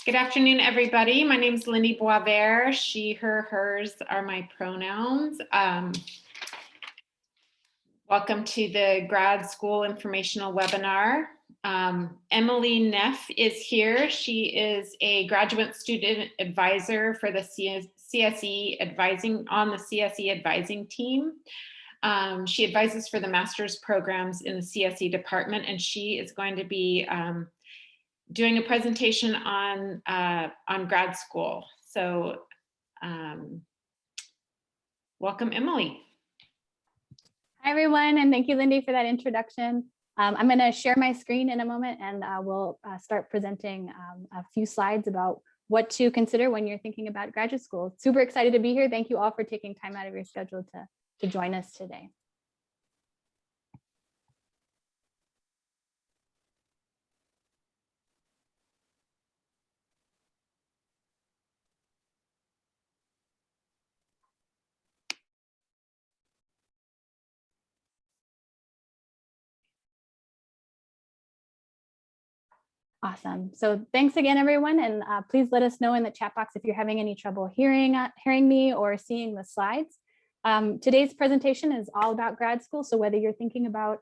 Good afternoon, everybody. My name is Lindy Boisvert. She, her, hers are my pronouns. Welcome to the Grad School Informational webinar. Emily Neff is here. She is a graduate student advisor for the CSE advising on the CSE advising team. She advises for the master's programs in the CSE department, and she is going to be doing a presentation on grad school. So welcome, Emily. Hi, everyone, and thank you, Lindy, for that introduction. I'm going to share my screen in a moment, and we'll start presenting a few slides about what to consider when you're thinking about graduate school. Super excited to be here. Thank you all for taking time out of your schedule to join us today. Awesome. So thanks again, everyone. And please let us know in the chat box if you're having any trouble hearing me or seeing the slides. Today's presentation is all about grad school. So whether you're thinking about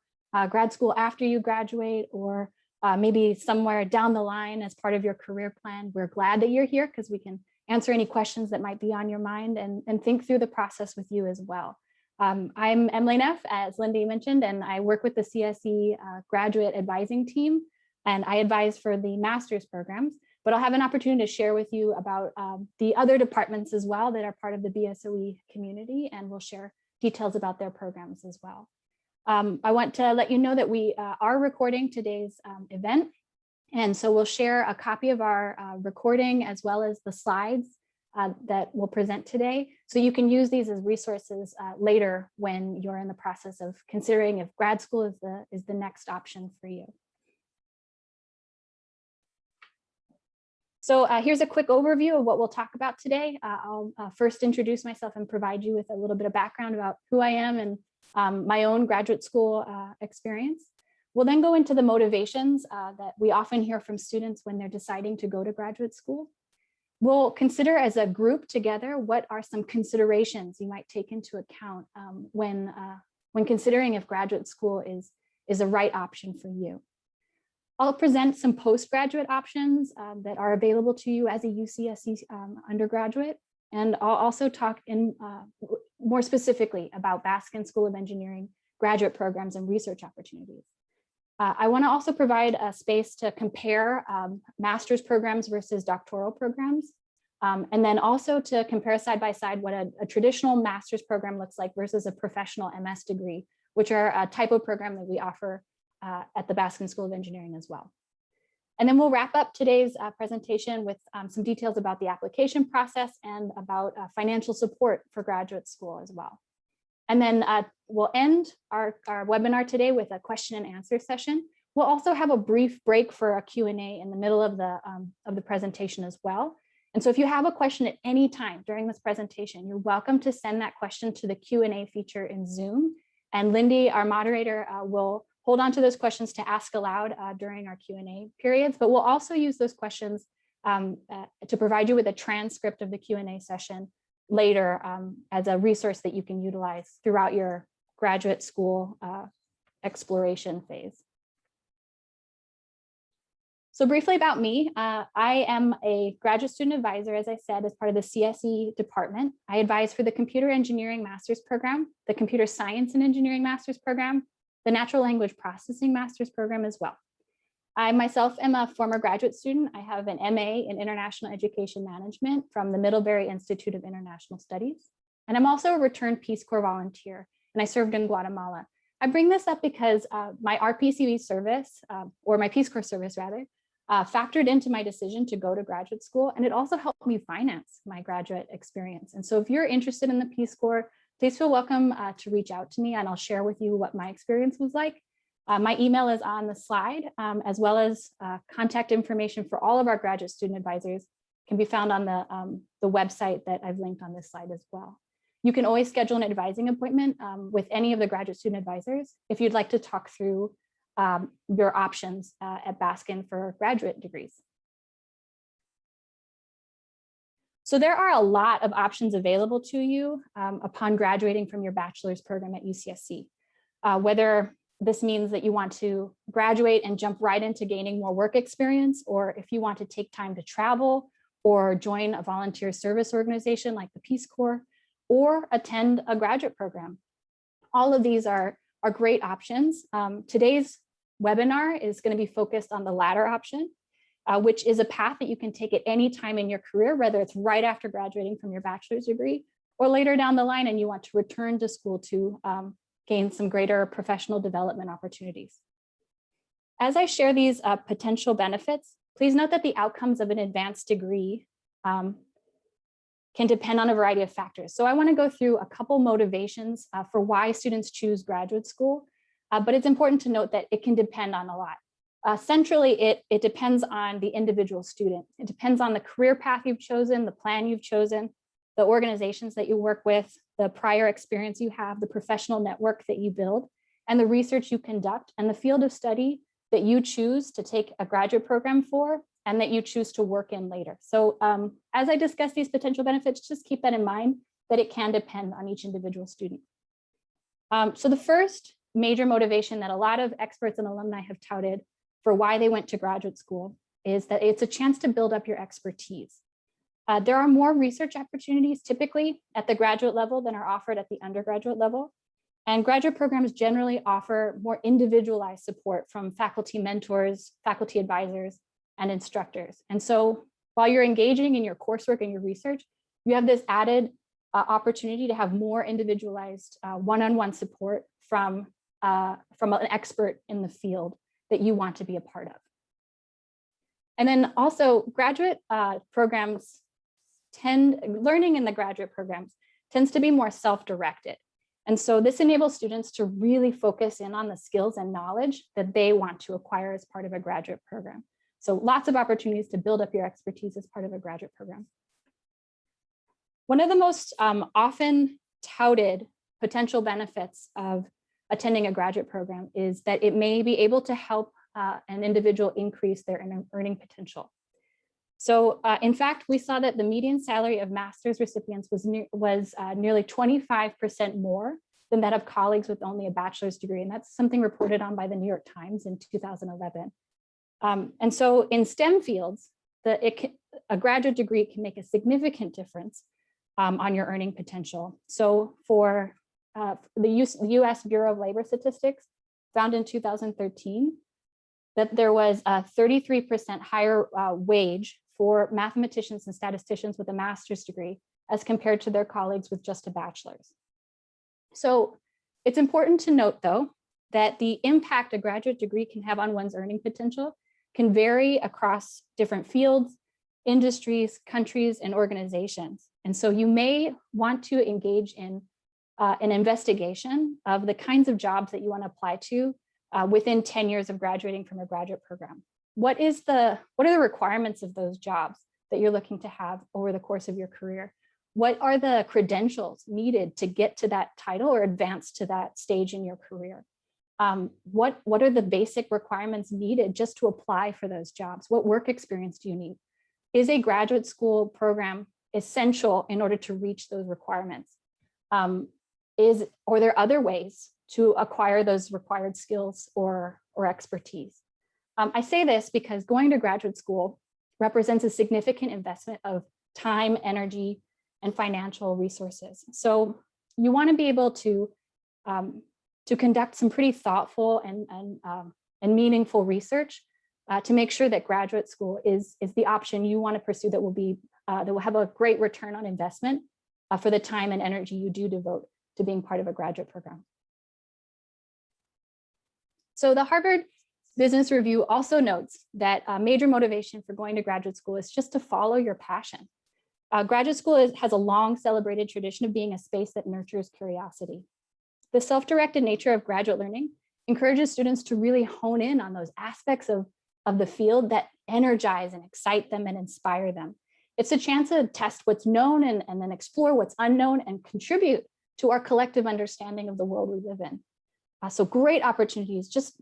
grad school after you graduate or maybe somewhere down the line as part of your career plan, we're glad that you're here because we can answer any questions that might be on your mind and think through the process with you as well. I'm Emily Neff, as Lindy mentioned, and I work with the CSE graduate advising team. And I advise for the master's programs, but I'll have an opportunity to share with you about the other departments as well that are part of the BSOE community, and we'll share details about their programs as well. I want to let you know that we are recording today's event, and so we'll share a copy of our recording as well as the slides that we'll present today, so you can use these as resources later when you're in the process of considering if grad school is the next option for you. So here's a quick overview of what we'll talk about today. I'll first introduce myself and provide you with a little bit of background about who I am and my own graduate school experience. We'll then go into the motivations that we often hear from students when they're deciding to go to graduate school. We'll consider as a group together what are some considerations you might take into account when considering if graduate school is a right option for you. I'll present some postgraduate options that are available to you as a UCSC undergraduate, and I'll also talk more specifically about Baskin School of Engineering graduate programs and research opportunities. I want to also provide a space to compare master's programs versus doctoral programs, and then also to compare side by side what a traditional master's program looks like versus a professional MS degree, which are a type of program that we offer at the Baskin School of Engineering as well. And then we'll wrap up today's presentation with some details about the application process and about financial support for graduate school as well. And then we'll end our webinar today with a question and answer session. We'll also have a brief break for a Q&A in the middle of the presentation as well. And so if you have a question at any time during this presentation, you're welcome to send that question to the Q&A feature in Zoom. And Lindy, our moderator, will hold on to those questions to ask aloud during our Q&A periods, but we'll also use those questions to provide you with a transcript of the Q&A session later as a resource that you can utilize throughout your graduate school exploration phase. So briefly about me, I am a graduate student advisor, as I said, as part of the CSE department. I advise for the Computer Engineering Master's Program, the Computer Science and Engineering Master's Program, the Natural Language Processing Master's Program as well. I myself am a former graduate student. I have an MA in International Education Management from the Middlebury Institute of International Studies. And I'm also a returned Peace Corps volunteer, and I served in Guatemala. I bring this up because my RPCV service, or my Peace Corps service rather, factored into my decision to go to graduate school, and it also helped me finance my graduate experience. And so if you're interested in the Peace Corps, please feel welcome to reach out to me, and I'll share with you what my experience was like. My email is on the slide, as well as contact information for all of our graduate student advisors can be found on the website that I've linked on this slide as well. You can always schedule an advising appointment with any of the graduate student advisors if you'd like to talk through your options at Baskin for graduate degrees. So there are a lot of options available to you upon graduating from your bachelor's program at UCSC. Whether this means that you want to graduate and jump right into gaining more work experience, or if you want to take time to travel or join a volunteer service organization like the Peace Corps, or attend a graduate program. All of these are great options. Today's webinar is going to be focused on the latter option, which is a path that you can take at any time in your career, whether it's right after graduating from your bachelor's degree or later down the line and you want to return to school to gain some greater professional development opportunities. As I share these potential benefits, please note that the outcomes of an advanced degree can depend on a variety of factors. So I want to go through a couple motivations for why students choose graduate school, but it's important to note that it can depend on a lot. Centrally, it depends on the individual student. It depends on the career path you've chosen, the plan you've chosen, the organizations that you work with, the prior experience you have, the professional network that you build, and the research you conduct, and the field of study that you choose to take a graduate program for, and that you choose to work in later. So as I discuss these potential benefits, just keep that in mind, that it can depend on each individual student. So the first major motivation that a lot of experts and alumni have touted for why they went to graduate school is that it's a chance to build up your expertise. There are more research opportunities typically at the graduate level than are offered at the undergraduate level. And graduate programs generally offer more individualized support from faculty mentors, faculty advisors, and instructors. And so while you're engaging in your coursework and your research, you have this added opportunity to have more individualized one-on-one support from an expert in the field that you want to be a part of. And then also graduate programs learning in the graduate programs tends to be more self-directed. And so this enables students to really focus in on the skills and knowledge that they want to acquire as part of a graduate program. So lots of opportunities to build up your expertise as part of a graduate program. One of the most often touted potential benefits of attending a graduate program is that it may be able to help an individual increase their earning potential. So in fact, we saw that the median salary of master's recipients was nearly 25% more than that of colleagues with only a bachelor's degree. And that's something reported on by the New York Times in 2011. And so in STEM fields, a graduate degree can make a significant difference on your earning potential. So for the US Bureau of Labor Statistics found in 2013 that there was a 33% higher wage for mathematicians and statisticians with a master's degree as compared to their colleagues with just a bachelor's. So it's important to note, though, that the impact a graduate degree can have on one's earning potential can vary across different fields, industries, countries, and organizations. And so you may want to engage in an investigation of the kinds of jobs that you want to apply to within 10 years of graduating from a graduate program. What are the requirements of those jobs that you're looking to have over the course of your career? What are the credentials needed to get to that title or advance to that stage in your career? What are the basic requirements needed just to apply for those jobs? What work experience do you need? Is a graduate school program essential in order to reach those requirements? Are there other ways to acquire those required skills or expertise? I say this because going to graduate school represents a significant investment of time, energy, and financial resources. So you want to be able to conduct some pretty thoughtful and meaningful research to make sure that graduate school is the option you want to pursue that will have a great return on investment for the time and energy you do devote to being part of a graduate program. So the Harvard Business Review also notes that a major motivation for going to graduate school is just to follow your passion. Graduate school has a long celebrated tradition of being a space that nurtures curiosity. The self-directed nature of graduate learning encourages students to really hone in on those aspects of the field that energize and excite them and inspire them. It's a chance to test what's known and then explore what's unknown and contribute to our collective understanding of the world we live in. So great opportunities just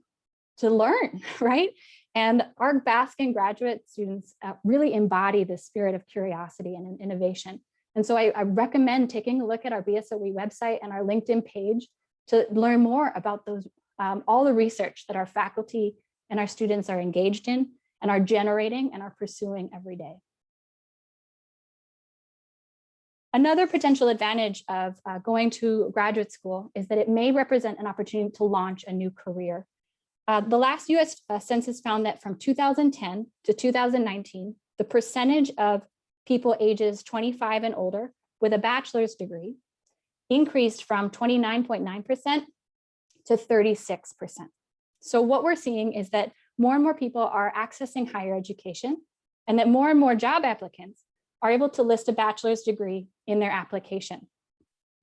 to learn, right? And our Baskin graduate students really embody this spirit of curiosity and innovation. And so I recommend taking a look at our BSOE website and our LinkedIn page to learn more about those, all the research that our faculty and our students are engaged in and are generating and are pursuing every day. Another potential advantage of going to graduate school is that it may represent an opportunity to launch a new career. The last US Census found that from 2010 to 2019, the percentage of people ages 25 and older with a bachelor's degree increased from 29.9% to 36%. So what we're seeing is that more and more people are accessing higher education, and that more and more job applicants are able to list a bachelor's degree in their application.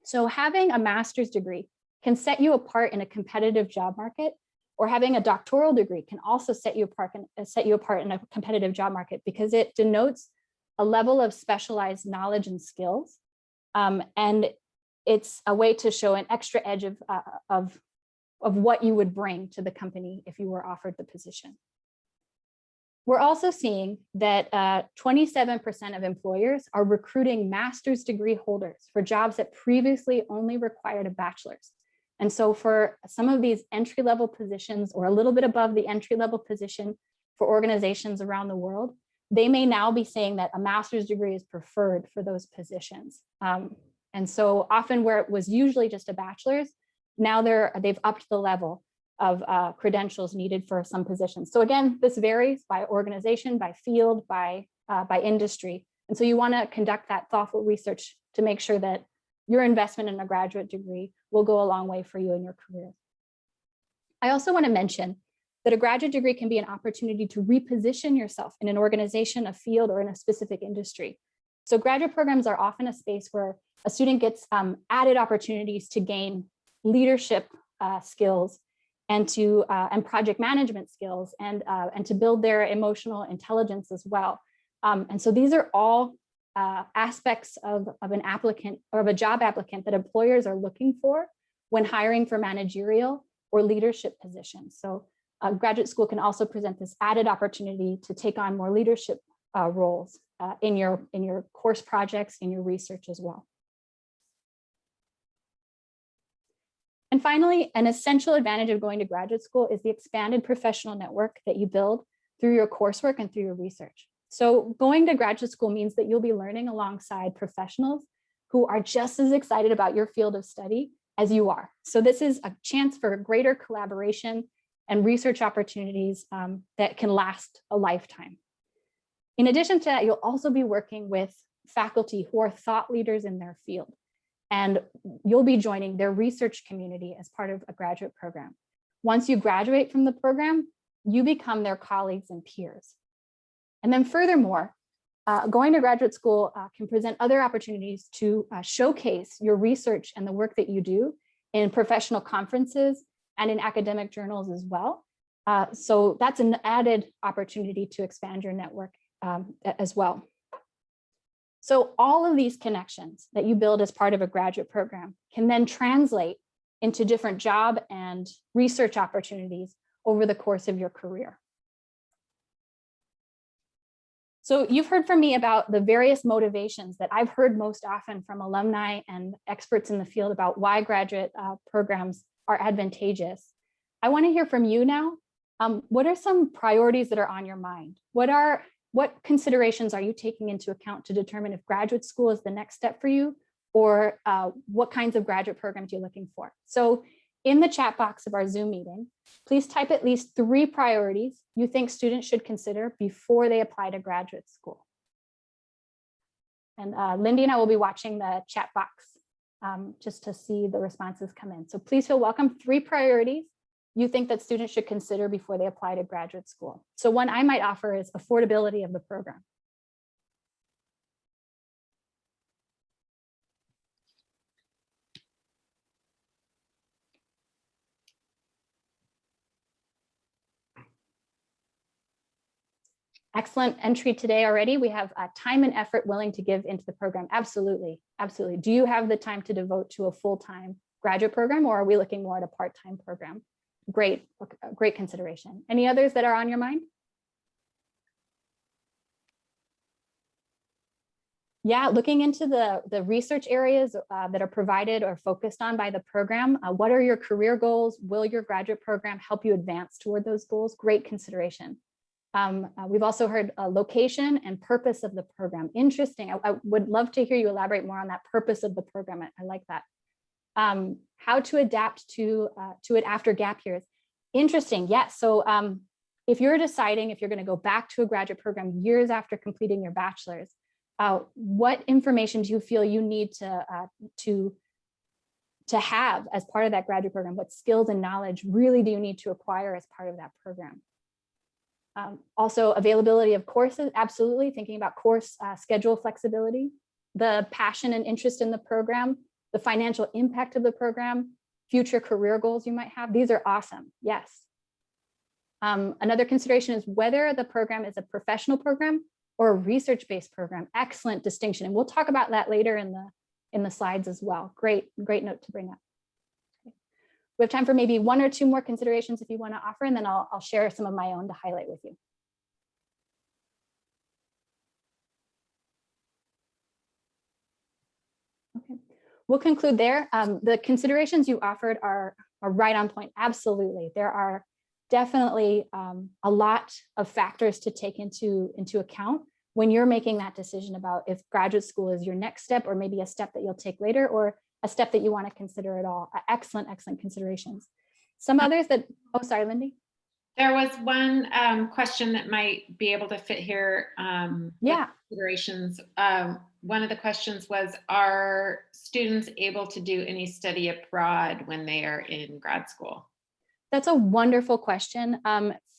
So having a master's degree can set you apart in a competitive job market, or having a doctoral degree can also set you apart in a competitive job market, because it denotes a level of specialized knowledge and skills. And it's a way to show an extra edge of what you would bring to the company if you were offered the position. We're also seeing that 27% of employers are recruiting master's degree holders for jobs that previously only required a bachelor's. And so for some of these entry-level positions, or a little bit above the entry-level position for organizations around the world, they may now be saying that a master's degree is preferred for those positions. And so often where it was usually just a bachelor's, now they've upped the level of credentials needed for some positions. So again, this varies by organization, by field, by industry. And so you want to conduct that thoughtful research to make sure that your investment in a graduate degree will go a long way for you in your career. I also want to mention that a graduate degree can be an opportunity to reposition yourself in an organization, a field, or in a specific industry. So graduate programs are often a space where a student gets added opportunities to gain leadership skills and project management skills, and to build their emotional intelligence as well. And so these are all aspects of an applicant, or of a job applicant, that employers are looking for when hiring for managerial or leadership positions. So graduate school can also present this added opportunity to take on more leadership roles in your course projects, in your research as well. And finally, an essential advantage of going to graduate school is the expanded professional network that you build through your coursework and through your research. So going to graduate school means that you'll be learning alongside professionals who are just as excited about your field of study as you are. So this is a chance for greater collaboration and research opportunities that can last a lifetime. In addition to that, you'll also be working with faculty who are thought leaders in their field, and you'll be joining their research community as part of a graduate program. Once you graduate from the program, you become their colleagues and peers. And then furthermore, going to graduate school can present other opportunities to showcase your research and the work that you do in professional conferences and in academic journals as well. So that's an added opportunity to expand your network as well. So all of these connections that you build as part of a graduate program can then translate into different job and research opportunities over the course of your career. So you've heard from me about the various motivations that I've heard most often from alumni and experts in the field about why graduate programs are advantageous. I want to hear from you now. What are some priorities that are on your mind? What considerations are you taking into account to determine if graduate school is the next step for you, or what kinds of graduate programs you're looking for? So in the chat box of our Zoom meeting, please type at least 3 priorities you think students should consider before they apply to graduate school. And Lindy and I will be watching the chat box just to see the responses come in. So please feel welcome. 3 priorities you think that students should consider before they apply to graduate school. So one I might offer is affordability of the program. Excellent entry today already. We have time and effort willing to give into the program. Absolutely, absolutely. Do you have the time to devote to a full-time graduate program, or are we looking more at a part-time program? Great, great consideration. Any others that are on your mind? Yeah, looking into the research areas that are provided or focused on by the program. What are your career goals? Will your graduate program help you advance toward those goals? Great consideration. We've also heard location and purpose of the program. Interesting. I would love to hear you elaborate more on that purpose of the program. I like that. How to adapt to it after gap years. Interesting. Yes. So if you're deciding if you're going to go back to a graduate program years after completing your bachelor's, what information do you feel you need to have as part of that graduate program? What skills and knowledge really do you need to acquire as part of that program? Also, availability of courses, absolutely. Thinking about course schedule flexibility, the passion and interest in the program, the financial impact of the program, future career goals you might have. These are awesome. Yes. Another consideration is whether the program is a professional program or a research-based program. Excellent distinction. And we'll talk about that later in the slides as well. Great note to bring up. Okay. We have time for maybe one or two more considerations if you want to offer, and then I'll share some of my own to highlight with you. Okay. We'll conclude there. The considerations you offered are right on point. Absolutely. There are definitely a lot of factors to take into account when you're making that decision about if graduate school is your next step, or maybe a step that you'll take later, or a step that you want to consider at all. Excellent considerations. Some others that, oh, sorry, Lindy. There was one question that might be able to fit here. Yeah. Considerations. One of the questions was, are students able to do any study abroad when they are in grad school? That's a wonderful question.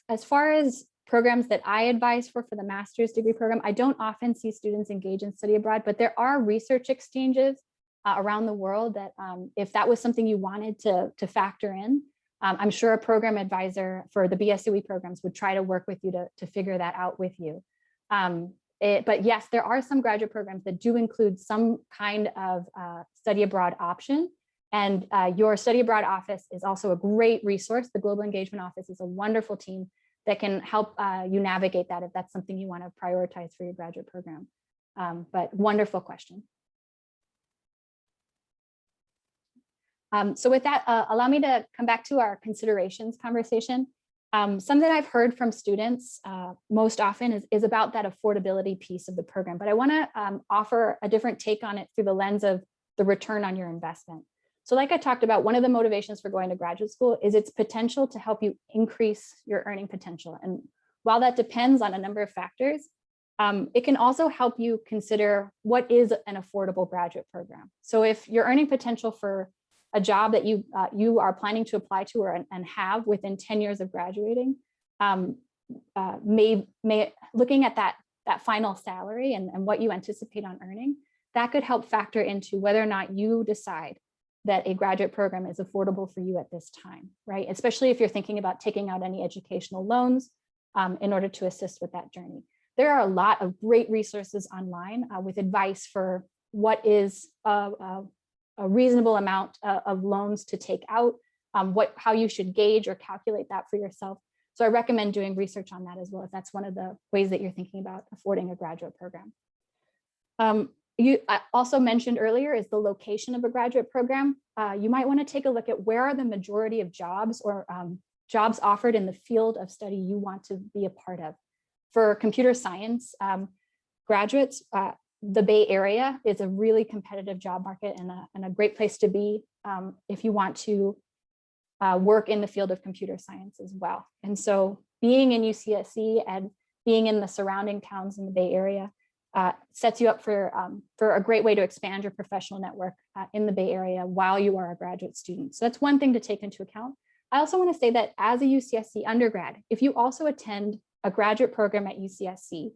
As far as programs that I advise for the master's degree program, I don't often see students engage in study abroad, but there are research exchanges around the world that if that was something you wanted to factor in, I'm sure a program advisor for the BSUE programs would try to work with you to figure that out with you. But yes, there are some graduate programs that do include some kind of study abroad option. And your study abroad office is also a great resource. The Global Engagement Office is a wonderful team that can help you navigate that if that's something you want to prioritize for your graduate program. But wonderful question. So with that, allow me to come back to our considerations conversation. Something I've heard from students most often is about that affordability piece of the program, but I want to offer a different take on it through the lens of the return on your investment. So like I talked about, one of the motivations for going to graduate school is its potential to help you increase your earning potential. And while that depends on a number of factors, it can also help you consider what is an affordable graduate program. So if your earning potential for a job that you are planning to apply to and have within 10 years of graduating, looking at that final salary and what you anticipate on earning, that could help factor into whether or not you decide that a graduate program is affordable for you at this time, right? Especially if you're thinking about taking out any educational loans in order to assist with that journey. There are a lot of great resources online with advice for what is a reasonable amount of loans to take out, how you should gauge or calculate that for yourself. So I recommend doing research on that as well, if that's one of the ways that you're thinking about affording a graduate program. You also mentioned earlier is the location of a graduate program. You might want to take a look at where are the majority of jobs or jobs offered in the field of study you want to be a part of. For computer science graduates, the Bay Area is a really competitive job market and a great place to be if you want to work in the field of computer science as well. And so being in UCSC and being in the surrounding towns in the Bay Area sets you up for a great way to expand your professional network in the Bay Area while you are a graduate student. So that's one thing to take into account. I also want to say that as a UCSC undergrad, if you also attend a graduate program at UCSC,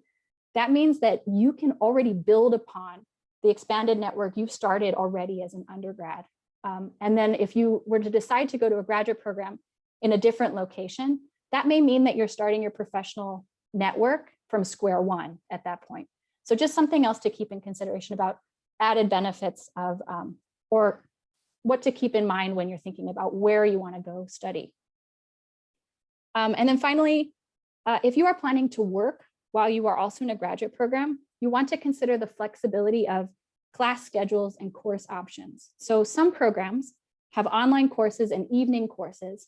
that means that you can already build upon the expanded network you've started already as an undergrad. And then if you were to decide to go to a graduate program in a different location, that may mean that you're starting your professional network from square one at that point. So just something else to keep in consideration about added benefits of, or what to keep in mind when you're thinking about where you want to go study. And then finally, if you are planning to work while you are also in a graduate program, you want to consider the flexibility of class schedules and course options. So some programs have online courses and evening courses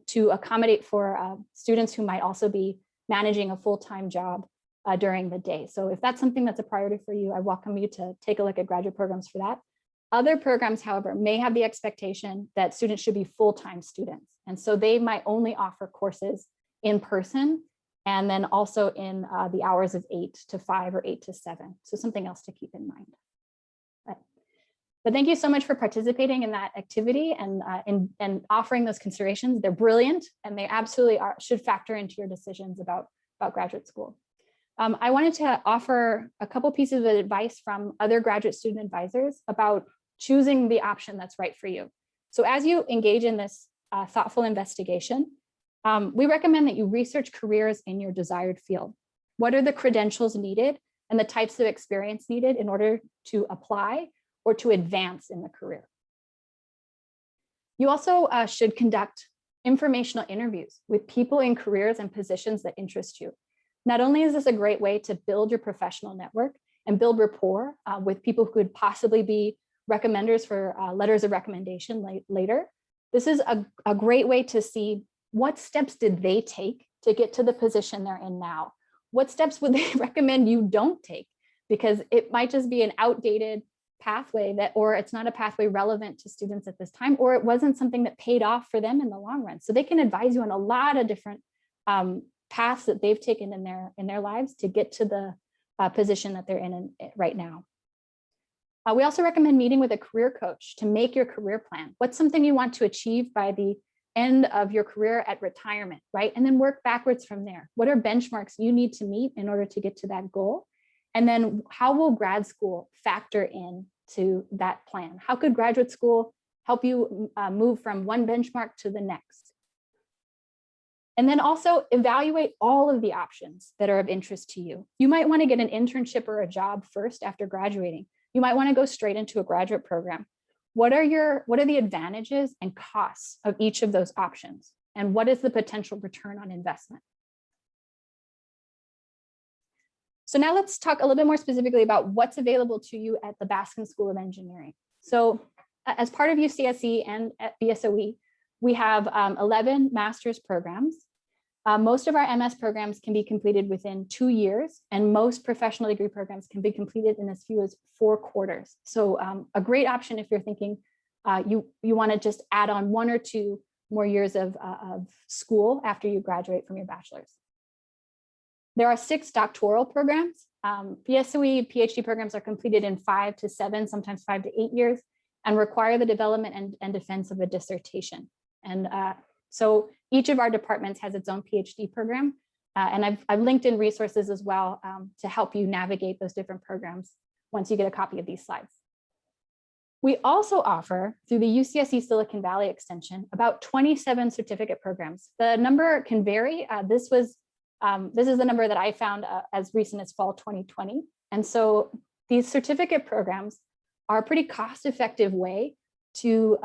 to accommodate for students who might also be managing a full-time job during the day. So if that's something that's a priority for you, I welcome you to take a look at graduate programs for that. Other programs, however, may have the expectation that students should be full-time students. And so they might only offer courses in person and then also in the hours of 8 to 5 or 8 to 7. So something else to keep in mind. But thank you so much for participating in that activity and offering those considerations. They're brilliant and they absolutely should factor into your decisions about graduate school. I wanted to offer a couple pieces of advice from other graduate student advisors about choosing the option that's right for you. So as you engage in this thoughtful investigation, we recommend that you research careers in your desired field. What are the credentials needed and the types of experience needed in order to apply or to advance in the career? You also should conduct informational interviews with people in careers and positions that interest you. Not only is this a great way to build your professional network and build rapport with people who could possibly be recommenders for letters of recommendation later, this is a great way to see what steps did they take to get to the position they're in now. What steps would they recommend you don't take? Because it might just be an outdated pathway or it's not a pathway relevant to students at this time, or it wasn't something that paid off for them in the long run. So they can advise you on a lot of different paths that they've taken in their lives to get to the position that they're in right now. We also recommend meeting with a career coach to make your career plan. What's something you want to achieve by the end of your career at retirement, right? And then work backwards from there. What are benchmarks you need to meet in order to get to that goal? And then how will grad school factor in to that plan? How could graduate school help you move from one benchmark to the next? And then also evaluate all of the options that are of interest to you. You might want to get an internship or a job first after graduating. You might want to go straight into a graduate program. What are the advantages and costs of each of those options? And what is the potential return on investment? So now let's talk a little bit more specifically about what's available to you at the Baskin School of Engineering. So as part of UCSC and at BSOE, we have 11 master's programs. Most of our MS programs can be completed within 2 years, and most professional degree programs can be completed in as few as 4 quarters. So a great option if you're thinking you want to just add on 1 or 2 more years of school after you graduate from your bachelor's. There are 6 doctoral programs. BSOE PhD programs are completed in 5 to 7, sometimes 5 to 8 years, and require the development and defense of a dissertation. And so each of our departments has its own PhD program. And I've linked in resources as well to help you navigate those different programs once you get a copy of these slides. We also offer, through the UCSC Silicon Valley extension, about 27 certificate programs. The number can vary. This is the number that I found as recent as fall 2020. And so these certificate programs are a pretty cost-effective way to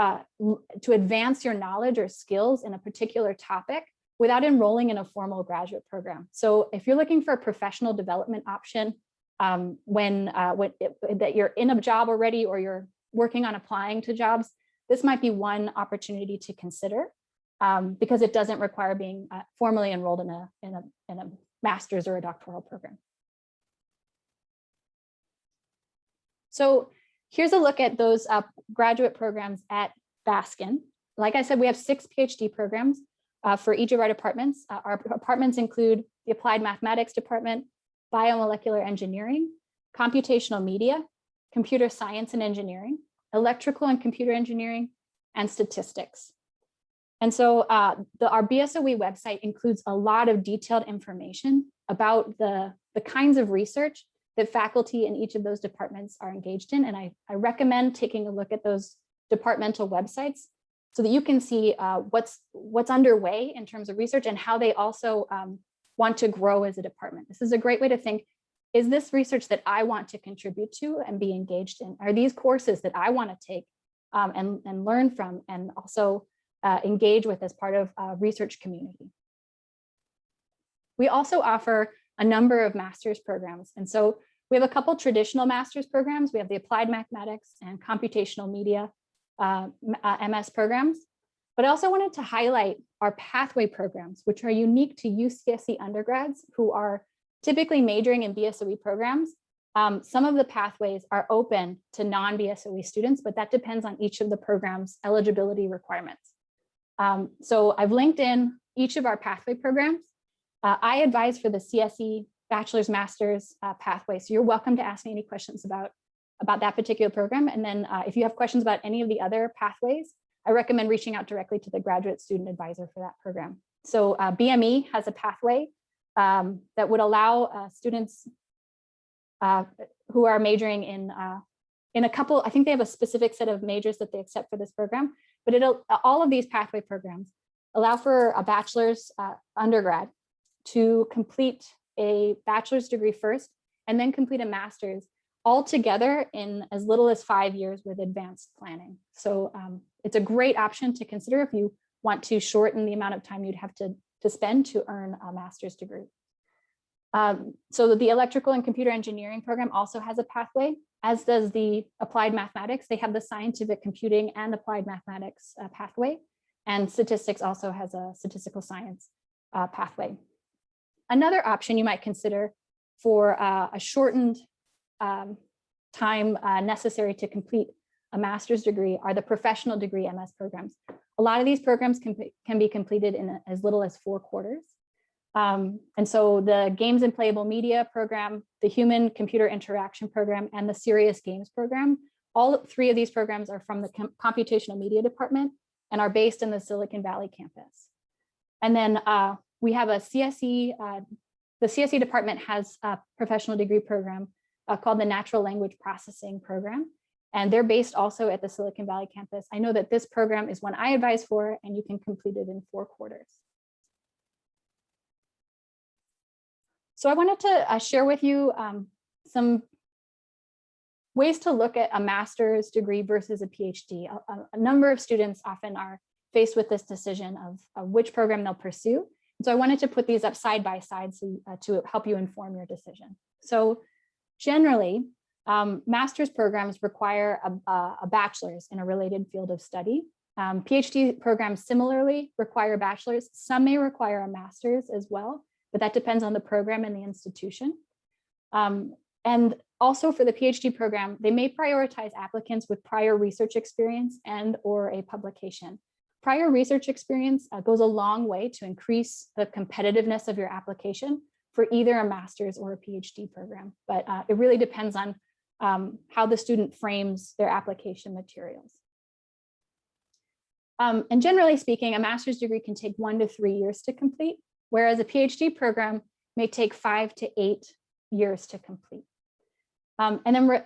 advance your knowledge or skills in a particular topic without enrolling in a formal graduate program. So if you're looking for a professional development option that you're in a job already or you're working on applying to jobs, this might be one opportunity to consider because it doesn't require being formally enrolled in a master's or a doctoral program. So here's a look at those graduate programs at Baskin. Like I said, we have 6 PhD programs for each of our departments. Our departments include the Applied Mathematics Department, Biomolecular Engineering, Computational Media, Computer Science and Engineering, Electrical and Computer Engineering, and Statistics. And so our BSOE website includes a lot of detailed information about the kinds of research that faculty in each of those departments are engaged in. And I recommend taking a look at those departmental websites so that you can see what's underway in terms of research and how they also want to grow as a department. This is a great way to think, is this research that I want to contribute to and be engaged in? Are these courses that I want to take and learn from and also engage with as part of a research community? We also offer a number of master's programs. And so We have a couple traditional master's programs. We have the Applied Mathematics and Computational Media MS programs. But I also wanted to highlight our pathway programs, which are unique to UCSC undergrads who are typically majoring in BSOE programs. Some of the pathways are open to non-BSOE students, but that depends on each of the program's eligibility requirements. So I've linked in each of our pathway programs. I advise for the CSE bachelor's master's pathway. So you're welcome to ask me any questions about that particular program. And then if you have questions about any of the other pathways, I recommend reaching out directly to the graduate student advisor for that program. So BME has a pathway that would allow students who are majoring in a couple, I think they have a specific set of majors that they accept for this program, but all of these pathway programs allow for a bachelor's undergrad to complete a bachelor's degree first and then complete a master's all together in as little as 5 years with advanced planning. So it's a great option to consider if you want to shorten the amount of time you'd have to spend to earn a master's degree. So the electrical and computer engineering program also has a pathway, as does the applied mathematics. They have the scientific computing and applied mathematics pathway, and statistics also has a statistical science pathway. Another option you might consider for a shortened time necessary to complete a master's degree are the professional degree MS programs. A lot of these programs can be completed in as little as 4 quarters. And so the games and playable media program, the human computer interaction program, and the serious games program, all 3 of these programs are from the computational media department and are based in the Silicon Valley campus. And then we have a CSE, the CSE department has a professional degree program called the Natural Language Processing program. And they're based also at the Silicon Valley campus. I know that this program is one I advise for, and you can complete it in 4 quarters. So I wanted to share with you some ways to look at a master's degree versus a PhD. A number of students often are faced with this decision of which program they'll pursue. So I wanted to put these up side by side to help you inform your decision. So generally, master's programs require a bachelor's in a related field of study. PhD programs similarly require a bachelor's. Some may require a master's as well, but that depends on the program and the institution. And also for the PhD program, they may prioritize applicants with prior research experience and or a publication. Prior research experience goes a long way to increase the competitiveness of your application for either a master's or a PhD program, but it really depends on how the student frames their application materials. And generally speaking, a master's degree can take 1 to 3 years to complete, whereas a PhD program may take 5 to 8 years to complete. And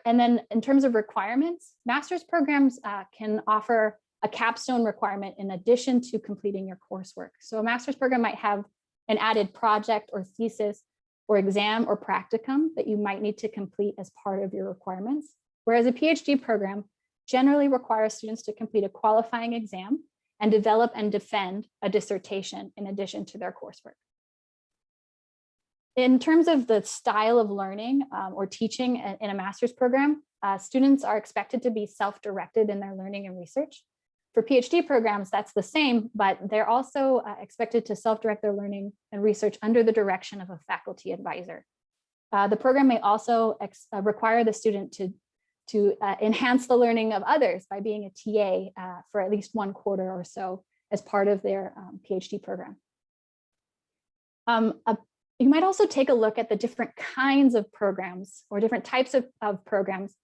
then in terms of requirements, master's programs can offer a capstone requirement in addition to completing your coursework. So a master's program might have an added project or thesis or exam or practicum that you might need to complete as part of your requirements, whereas a PhD program generally requires students to complete a qualifying exam and develop and defend a dissertation in addition to their coursework. In terms of the style of learning or teaching in a master's program, students are expected to be self-directed in their learning and research. For PhD programs, that's the same, but they're also expected to self-direct their learning and research under the direction of a faculty advisor. The program may also require the student to enhance the learning of others by being a TA for at least 1 quarter or so as part of their PhD program. You might also take a look at the different kinds of programs or different types of programs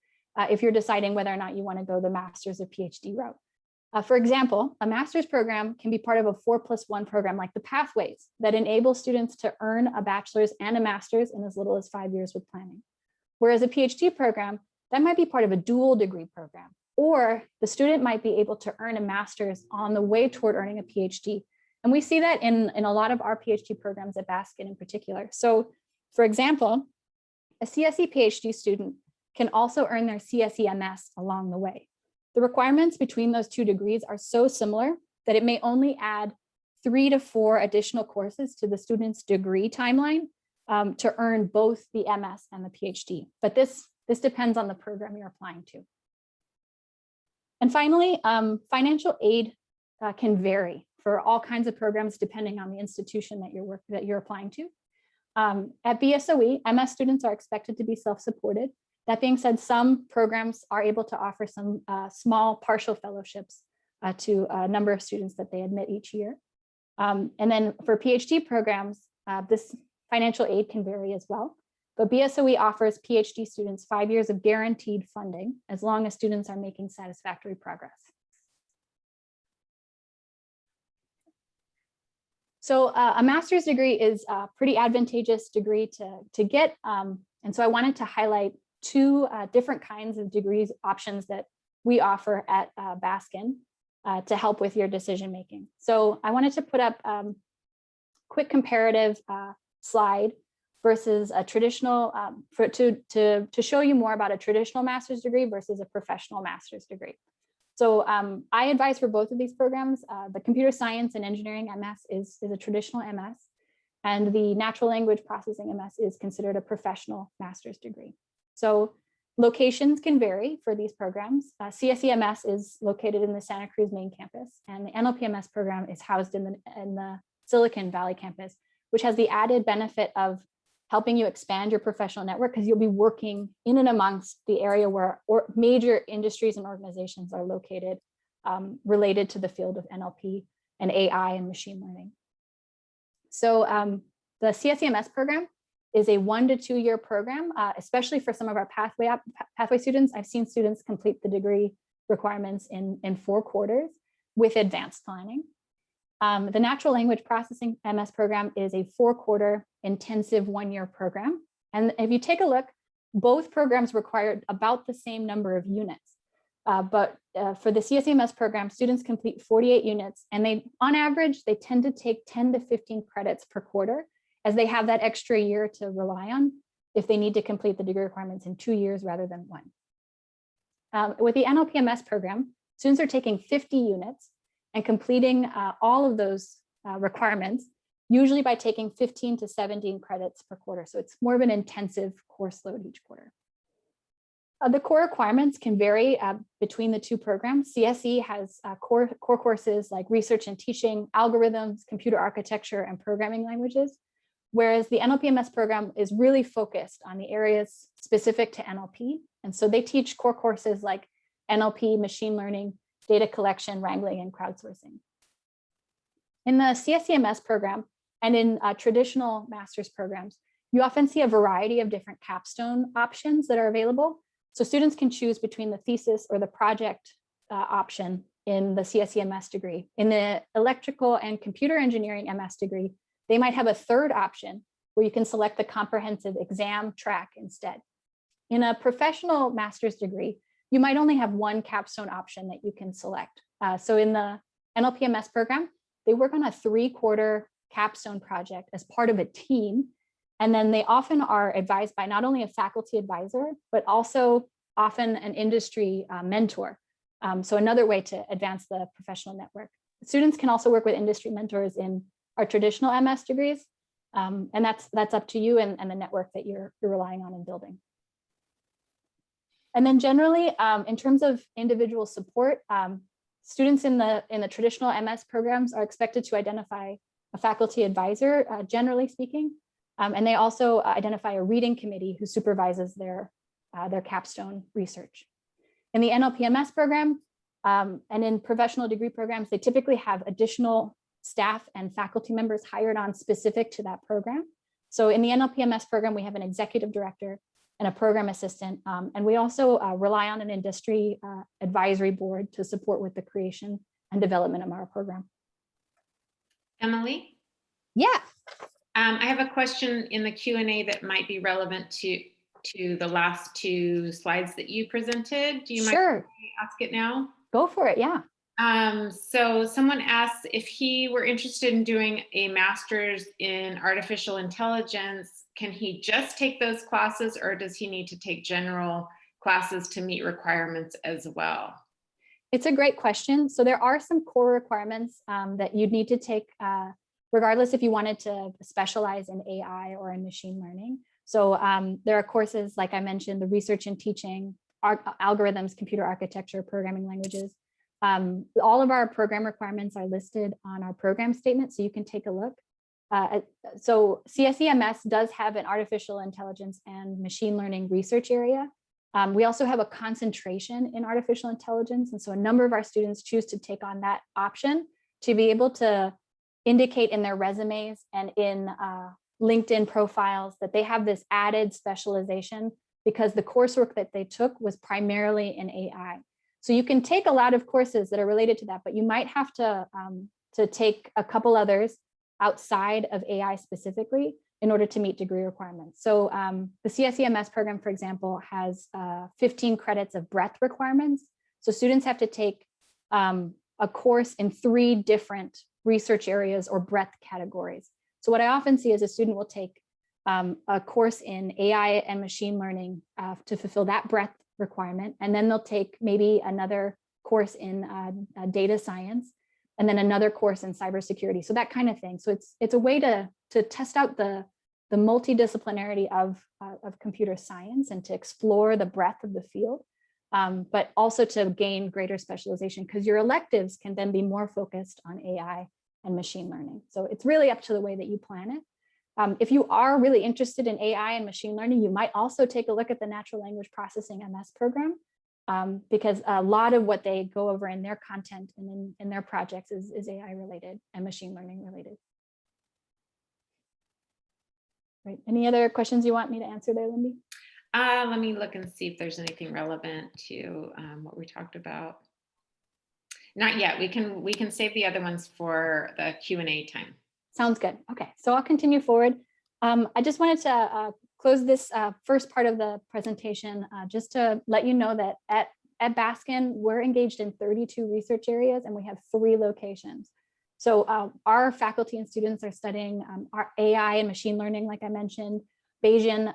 if you're deciding whether or not you want to go the master's or PhD route. For example, a master's program can be part of a 4+1 program like the Pathways that enable students to earn a bachelor's and a master's in as little as 5 years with planning. Whereas a PhD program, that might be part of a dual degree program, or the student might be able to earn a master's on the way toward earning a PhD. And we see that in a lot of our PhD programs at Baskin in particular. So for example, a CSE PhD student can also earn their CSE MS along the way. The requirements between those 2 degrees are so similar that it may only add 3 to 4 additional courses to the student's degree timeline to earn both the MS and the PhD. But this depends on the program you're applying to. And finally, financial aid can vary for all kinds of programs depending on the institution that you're applying to. At BSOE, MS students are expected to be self-supported. That being said, some programs are able to offer some small partial fellowships to a number of students that they admit each year. And then for PhD programs, this financial aid can vary as well. But BSOE offers PhD students 5 years of guaranteed funding as long as students are making satisfactory progress. So a master's degree is a pretty advantageous degree to get. And so I wanted to highlight two different kinds of degrees options that we offer at Baskin to help with your decision making. So I wanted to put up a quick comparative slide versus a traditional, to show you more about a traditional master's degree versus a professional master's degree. So I advise for both of these programs. The computer science and engineering MS is a traditional MS, and the natural language processing MS is considered a professional master's degree. So locations can vary for these programs. CSE MS is located in the Santa Cruz main campus, and the NLP MS program is housed in the Silicon Valley campus, which has the added benefit of helping you expand your professional network because you'll be working in and amongst the area where major industries and organizations are located related to the field of NLP and AI and machine learning. So the CSEMS program is a 1 to 2 year program, especially for some of our pathway students. I've seen students complete the degree requirements in 4 quarters with advanced planning. The natural language processing MS program is a 4-quarter intensive 1-year program. And if you take a look, both programs require about the same number of units. But for the CSEMS program, students complete 48 units, and on average, they tend to take 10 to 15 credits per quarter, as they have that extra year to rely on if they need to complete the degree requirements in 2 years rather than 1. With the NLPMS program, students are taking 50 units and completing all of those requirements, usually by taking 15 to 17 credits per quarter. So it's more of an intensive course load each quarter. The core requirements can vary between the two programs. CSE has core courses like research and teaching, algorithms, computer architecture, and programming languages, whereas the NLPMS program is really focused on the areas specific to NLP. And so they teach core courses like NLP, machine learning, data collection, wrangling, and crowdsourcing. In the CSEMS program and in traditional master's programs, you often see a variety of different capstone options that are available. So students can choose between the thesis or the project option in the CSEMS degree. In the electrical and computer engineering MS degree, they might have a third option where you can select the comprehensive exam track instead. In a professional master's degree, you might only have one capstone option that you can select. So in the NLPMS program, they work on a 3-quarter capstone project as part of a team. And then they often are advised by not only a faculty advisor, but also often an industry mentor. So another way to advance the professional network. Students can also work with industry mentors in our traditional MS degrees. And that's up to you and the network that you're relying on and building. And then generally, in terms of individual support, students in the traditional MS programs are expected to identify a faculty advisor, generally speaking, and they also identify a reading committee who supervises their capstone research. In the NLPMS program and in professional degree programs, they typically have additional staff and faculty members hired on specific to that program. So in the NLPMS program, we have an executive director and a program assistant. And we also rely on an industry advisory board to support with the creation and development of our program. Emily? Yeah. I have a question in the Q&A that might be relevant to the last 2 slides that you presented. Do you mind if I ask it now? Go for it, yeah. So someone asked if he were interested in doing a master's in artificial intelligence, can he just take those classes, or does he need to take general classes to meet requirements as well? It's a great question. So there are some core requirements that you'd need to take regardless if you wanted to specialize in AI or in machine learning. So there are courses, like I mentioned, the research and teaching, algorithms, computer architecture, programming languages. All of our program requirements are listed on our program statement, so you can take a look. So CSEMS does have an artificial intelligence and machine learning research area. We also have a concentration in artificial intelligence. And so a number of our students choose to take on that option to be able to indicate in their resumes and in LinkedIn profiles that they have this added specialization because the coursework that they took was primarily in AI. So you can take a lot of courses that are related to that, but you might have to take a couple others outside of AI specifically in order to meet degree requirements. So the CSEMS program, for example, has 15 credits of breadth requirements. So students have to take a course in 3 different research areas or breadth categories. So what I often see is a student will take a course in AI and machine learning to fulfill that breadth requirement. And then they'll take maybe another course in data science, and then another course in cybersecurity. So that kind of thing. So it's a way to test out the multidisciplinarity of computer science and to explore the breadth of the field, but also to gain greater specialization, because your electives can then be more focused on AI and machine learning. So it's really up to the way that you plan it. If you are really interested in AI and machine learning, you might also take a look at the natural language processing MS program, because a lot of what they go over in their content and in their projects is AI related and machine learning related. Right. Any other questions you want me to answer there, Lindy? Let me look and see if there's anything relevant to what we talked about. Not yet. We can save the other ones for the Q&A time. Sounds good. Okay, so I'll continue forward. I just wanted to close this first part of the presentation just to let you know that at Baskin, we're engaged in 32 research areas and we have 3 locations. So our faculty and students are studying our AI and machine learning, like I mentioned, Bayesian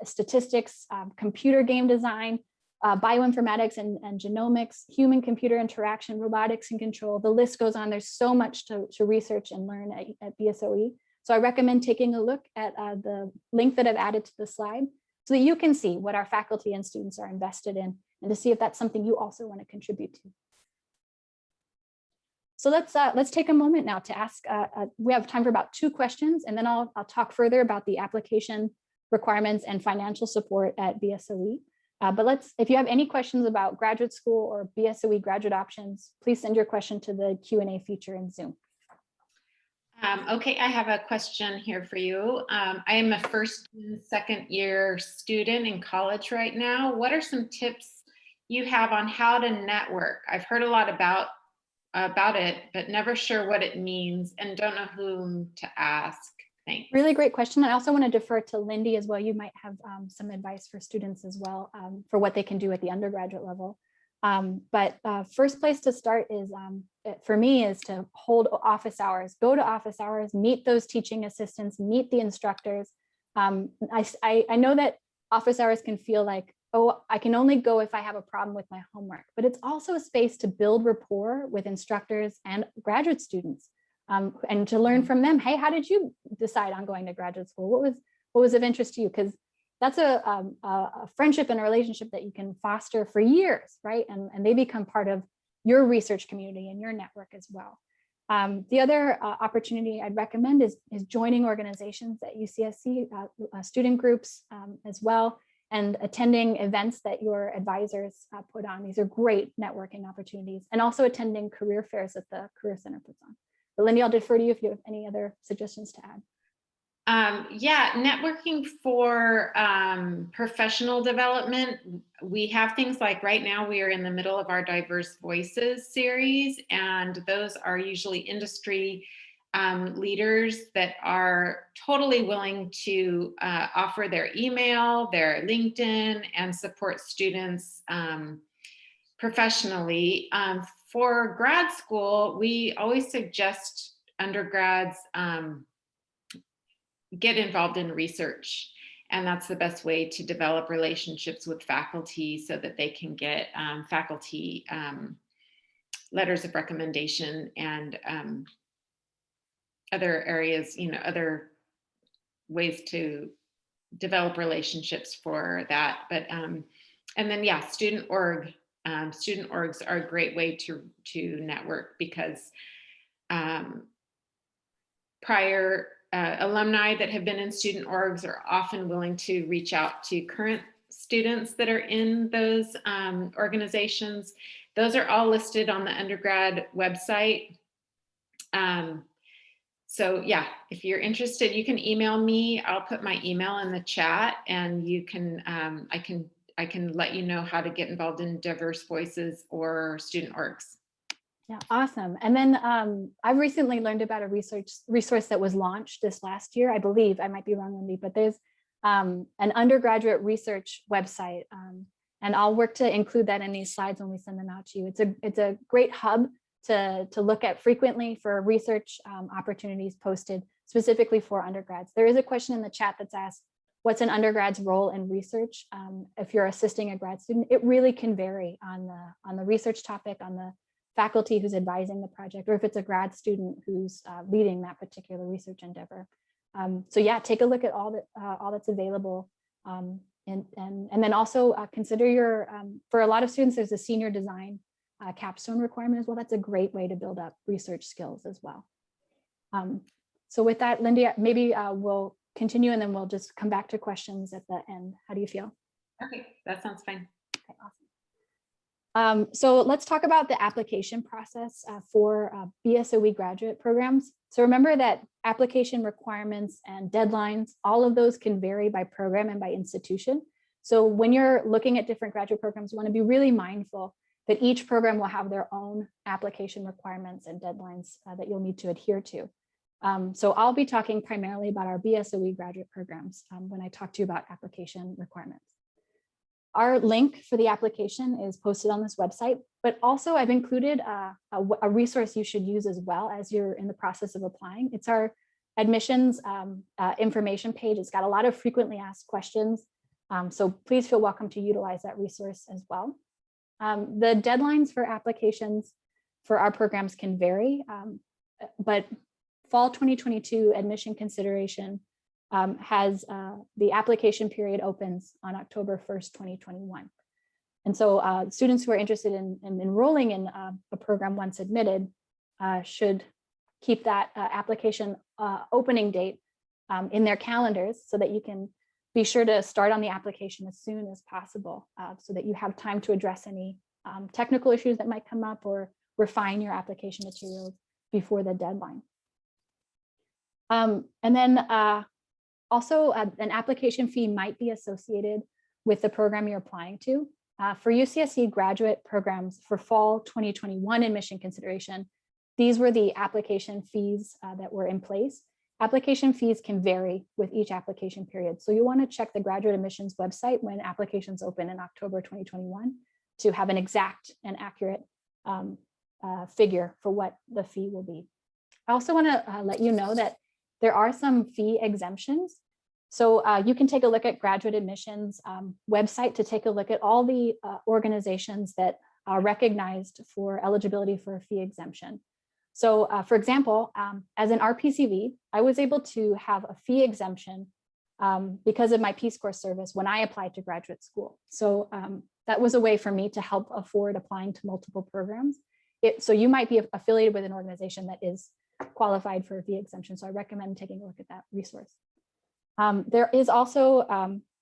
statistics, computer game design, bioinformatics and genomics, human computer interaction, robotics and control. The list goes on. There's so much to research and learn at BSOE. So I recommend taking a look at the link that I've added to the slide so that you can see what our faculty and students are invested in and to see if that's something you also want to contribute to. So let's take a moment now to ask, we have time for about 2 questions, and then I'll talk further about the application requirements and financial support at BSOE. But if you have any questions about graduate school or BSOE graduate options, please send your question to the Q&A feature in Zoom. Okay, I have a question here for you. I am a first and second year student in college right now. What are some tips you have on how to network? I've heard a lot about it, but never sure what it means and don't know whom to ask. Thanks. Really great question. I also want to defer to Lindy as well. You might have some advice for students as well for what they can do at the undergraduate level. But first place to start is, for me, is to hold office hours, go to office hours, meet those teaching assistants, meet the instructors. I know that office hours can feel like, oh, I can only go if I have a problem with my homework, but it's also a space to build rapport with instructors and graduate students. And to learn from them, hey, how did you decide on going to graduate school? What was of interest to you? Because that's a friendship and a relationship that you can foster for years, right? And they become part of your research community and your network as well. The other opportunity I'd recommend is joining organizations at UCSC, student groups as well, and attending events that your advisors put on. These are great networking opportunities, and also attending career fairs that the Career Center puts on. But Lindy, I'll defer to you if you have any other suggestions to add. Yeah, networking for professional development. We have things like right now we are in the middle of our Diverse Voices series, and those are usually industry leaders that are totally willing to offer their email, their LinkedIn, and support students professionally. For grad school, we always suggest undergrads get involved in research, and that's the best way to develop relationships with faculty so that they can get faculty letters of recommendation and other areas, other ways to develop relationships for that. But and then yeah, student orgs are a great way to network, because prior alumni that have been in student orgs are often willing to reach out to current students that are in those organizations. Those are all listed on the undergrad website. So yeah, if you're interested, you can email me. I'll put my email in the chat, and you can, I can let you know how to get involved in Diverse Voices or student orgs. Yeah, awesome. And then I've recently learned about a resource that was launched this last year, I believe. I might be wrong, Wendy, but there's an undergraduate research website, and I'll work to include that in these slides when we send them out to you. It's a great hub to look at frequently for research opportunities posted specifically for undergrads. There is a question in the chat that's asked, what's an undergrad's role in research? If you're assisting a grad student, it really can vary on the research topic, on the faculty who's advising the project, or if it's a grad student who's leading that particular research endeavor. So yeah, take a look at all that's available. And then also consider your, for a lot of students, there's a senior design capstone requirement as well. That's a great way to build up research skills as well. So with that, Lindy, maybe we'll continue, and then we'll just come back to questions at the end. How do you feel? Okay, that sounds fine. Okay, awesome. So let's talk about the application process for BSOE graduate programs. So remember that application requirements and deadlines, all of those can vary by program and by institution. So when you're looking at different graduate programs, you want to be really mindful that each program will have their own application requirements and deadlines that you'll need to adhere to. So I'll be talking primarily about our BSOE graduate programs when I talk to you about application requirements. Our link for the application is posted on this website, but also I've included a resource you should use as well as you're in the process of applying. It's our admissions information page. It's got a lot of frequently asked questions. So please feel welcome to utilize that resource as well. The deadlines for applications for our programs can vary, but fall 2022 admission consideration has the application period opens on October 1st, 2021. And so students who are interested in enrolling in a program once admitted should keep that application opening date in their calendars so that you can be sure to start on the application as soon as possible so that you have time to address any technical issues that might come up or refine your application materials before the deadline. And then also an application fee might be associated with the program you're applying to. For UCSC graduate programs for fall 2021 admission consideration, these were the application fees that were in place. Application fees can vary with each application period. So you want to check the graduate admissions website when applications open in October 2021 to have an exact and accurate figure for what the fee will be. I also want to let you know that there are some fee exemptions. So you can take a look at graduate admissions website to take a look at all the organizations that are recognized for eligibility for a fee exemption. So for example, as an RPCV, I was able to have a fee exemption because of my Peace Corps service when I applied to graduate school. So that was a way for me to help afford applying to multiple programs. So you might be affiliated with an organization that is qualified for a fee exemption. So I recommend taking a look at that resource. There is also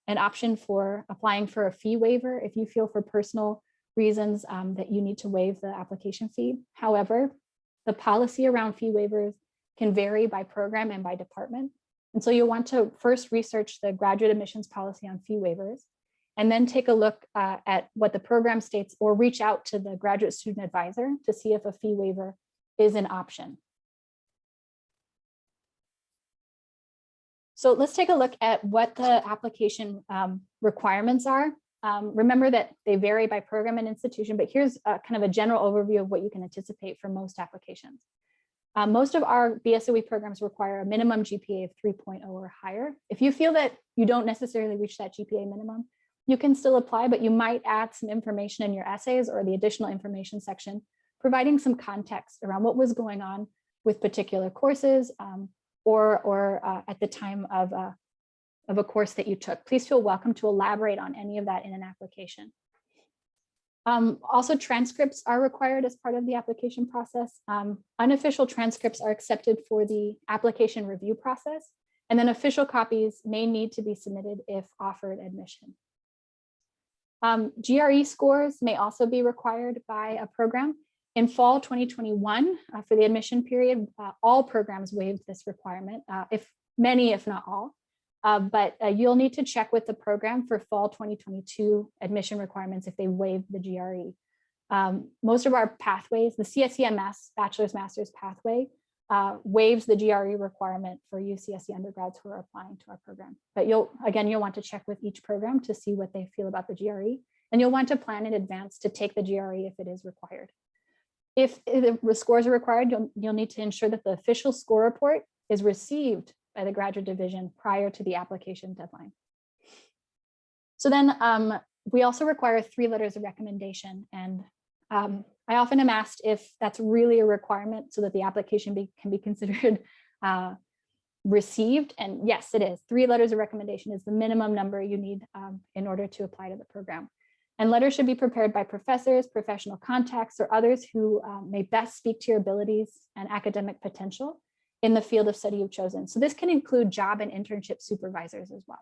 an option for applying for a fee waiver if you feel for personal reasons that you need to waive the application fee. However, the policy around fee waivers can vary by program and by department. And so you'll want to first research the graduate admissions policy on fee waivers, and then take a look at what the program states or reach out to the graduate student advisor to see if a fee waiver is an option. So let's take a look at what the application requirements are. Remember that they vary by program and institution, but here's kind of a general overview of what you can anticipate for most applications. Most of our BSOE programs require a minimum GPA of 3.0 or higher. If you feel that you don't necessarily reach that GPA minimum, you can still apply, but you might add some information in your essays or the additional information section, providing some context around what was going on with particular courses or at the time of a course that you took. Please feel welcome to elaborate on any of that in an application. Also, transcripts are required as part of the application process. Unofficial transcripts are accepted for the application review process, and then official copies may need to be submitted if offered admission. GRE scores may also be required by a program. In fall 2021, for the admission period, all programs waived this requirement, if not all. But you'll need to check with the program for fall 2022 admission requirements if they waived the GRE. Most of our pathways, the CSEMS Bachelor's Master's pathway waives the GRE requirement for UCSC undergrads who are applying to our program. But you'll want to check with each program to see what they feel about the GRE. And you'll want to plan in advance to take the GRE if it is required. If the scores are required, you'll need to ensure that the official score report is received by the graduate division prior to the application deadline. So then we also require 3 letters of recommendation. And I often am asked if that's really a requirement so that the application can be considered received. And yes, it is. 3 letters of recommendation is the minimum number you need in order to apply to the program. And letters should be prepared by professors, professional contacts, or others who may best speak to your abilities and academic potential in the field of study you've chosen. So this can include job and internship supervisors as well.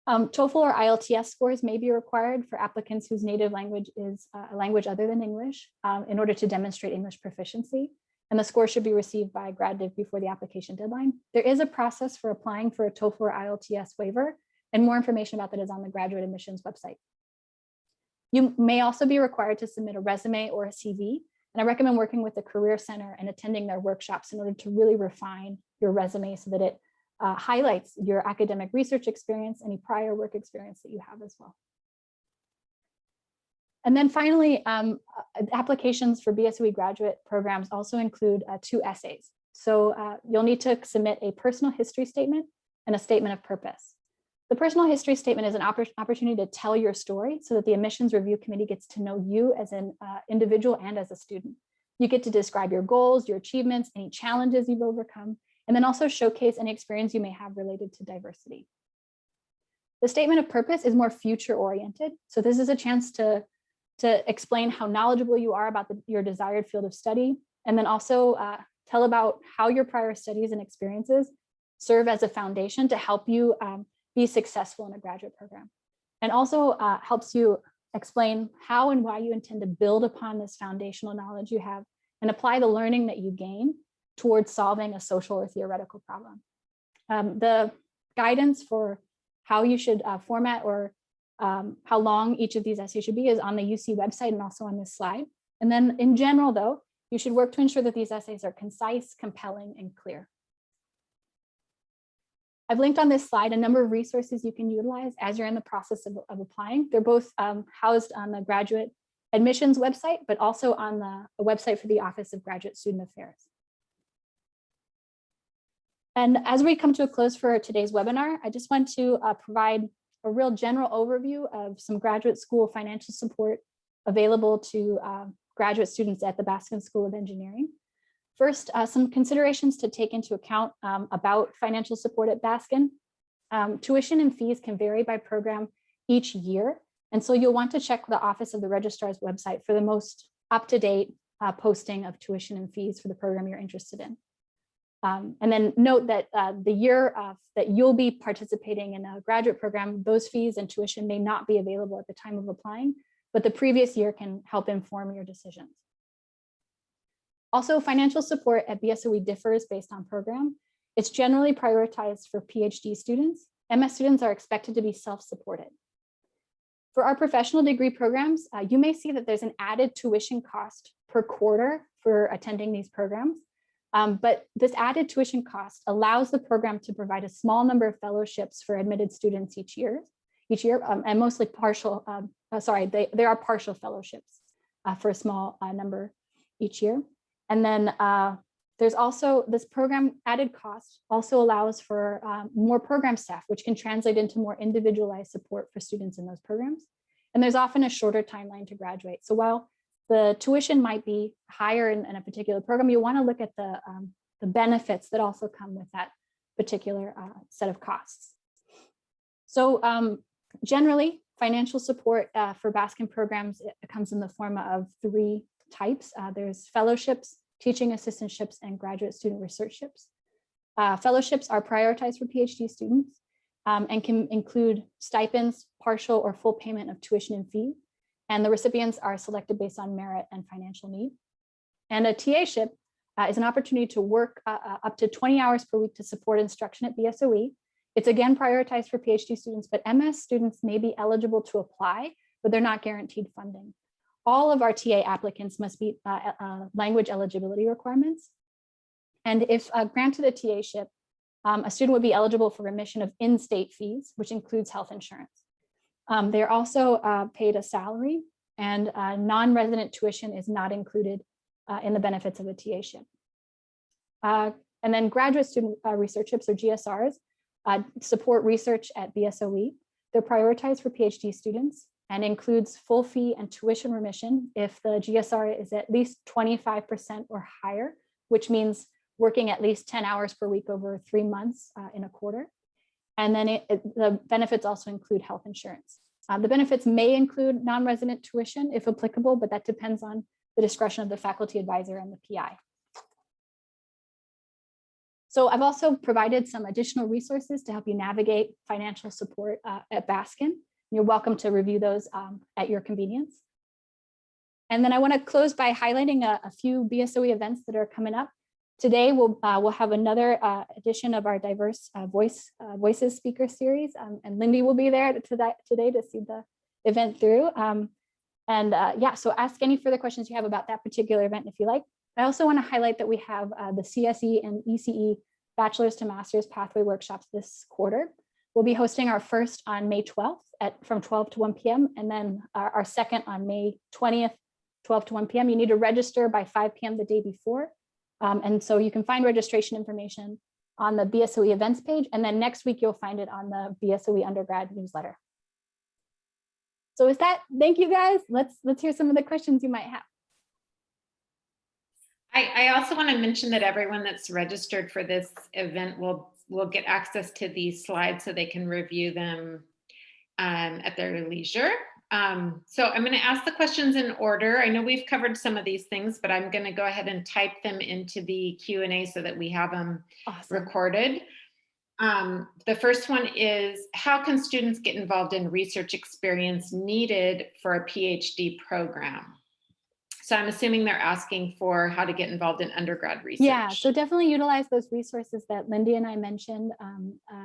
TOEFL or IELTS scores may be required for applicants whose native language is a language other than English in order to demonstrate English proficiency. And the score should be received by Grad Div before the application deadline. There is a process for applying for a TOEFL or IELTS waiver, and more information about that is on the graduate admissions website. You may also be required to submit a resume or a CV. And I recommend working with the Career Center and attending their workshops in order to really refine your resume so that it highlights your academic research experience, any prior work experience that you have as well. And then finally, applications for BSOE graduate programs also include 2 essays. So you'll need to submit a personal history statement and a statement of purpose. The personal history statement is an opportunity to tell your story so that the admissions review committee gets to know you as an individual and as a student. You get to describe your goals, your achievements, any challenges you've overcome, and then also showcase any experience you may have related to diversity. The statement of purpose is more future oriented. So this is a chance to explain how knowledgeable you are about your desired field of study, and then also tell about how your prior studies and experiences serve as a foundation to help you be successful in a graduate program. And also helps you explain how and why you intend to build upon this foundational knowledge you have and apply the learning that you gain towards solving a social or theoretical problem. The guidance for how you should format or how long each of these essays should be is on the UC website and also on this slide. And then in general, though, you should work to ensure that these essays are concise, compelling, and clear. I've linked on this slide a number of resources you can utilize as you're in the process of applying. They're both housed on the graduate admissions website, but also on the website for the Office of Graduate Student Affairs. And as we come to a close for today's webinar, I just want to provide a real general overview of some graduate school financial support available to graduate students at the Baskin School of Engineering. First, some considerations to take into account about financial support at Baskin. Tuition and fees can vary by program each year. And so you'll want to check the Office of the Registrar's website for the most up-to-date posting of tuition and fees for the program you're interested in. And then note that the year that you'll be participating in a graduate program, those fees and tuition may not be available at the time of applying, but the previous year can help inform your decisions. Also, financial support at BSOE differs based on program. It's generally prioritized for Ph.D. students. MS students are expected to be self-supported. For our professional degree programs, you may see that there's an added tuition cost per quarter for attending these programs. But this added tuition cost allows the program to provide a small number of fellowships for admitted students each year, and mostly partial, there are partial fellowships for a small number each year. And then there's also this program added cost also allows for more program staff, which can translate into more individualized support for students in those programs. And there's often a shorter timeline to graduate. So while the tuition might be higher in a particular program. You want to look at the benefits that also come with that particular set of costs. So generally, financial support for Baskin programs, it comes in the form of 3 types. There's fellowships, teaching assistantships, and graduate student researchships. Fellowships are prioritized for PhD students and can include stipends, partial or full payment of tuition and fee. And the recipients are selected based on merit and financial need. And a TA-ship is an opportunity to work up to 20 hours per week to support instruction at BSOE. It's again prioritized for PhD students, but MS students may be eligible to apply, but they're not guaranteed funding. All of our TA applicants must meet language eligibility requirements. And if granted a TA-ship, a student would be eligible for remission of in-state fees, which includes health insurance. They're also paid a salary, and non-resident tuition is not included in the benefits of a TA-ship. And then graduate student researchships, or GSRs, support research at BSOE. They're prioritized for PhD students and includes full fee and tuition remission if the GSR is at least 25% or higher, which means working at least 10 hours per week over 3 months in a quarter. And then the benefits also include health insurance. The benefits may include non-resident tuition if applicable, but that depends on the discretion of the faculty advisor and the PI. So I've also provided some additional resources to help you navigate financial support at Baskin. You're welcome to review those at your convenience. And then I want to close by highlighting a few BSOE events that are coming up. Today, we'll have another edition of our diverse voices speaker series, and Lindy will be there today to see the event through. Yeah, so ask any further questions you have about that particular event if you like. I also want to highlight that we have the CSE and ECE Bachelor's to Master's Pathway Workshops this quarter. We'll be hosting our first on May 12th from 12 to 1 p.m. and then our second on May 20th, 12 to 1 p.m. You need to register by 5 p.m. the day before. And so you can find registration information on the BSOE events page. And then next week, you'll find it on the BSOE undergrad newsletter. So with that, thank you guys. Let's hear some of the questions you might have. I also want to mention that everyone that's registered for this event will get access to these slides so they can review them at their leisure. So I'm going to ask the questions in order. I know we've covered some of these things, but I'm going to go ahead and type them into the Q&A so that we have them recorded. The first one is, how can students get involved in research experience needed for a PhD program? So I'm assuming they're asking for how to get involved in undergrad research. Yeah, so definitely utilize those resources that Lindy and I mentioned.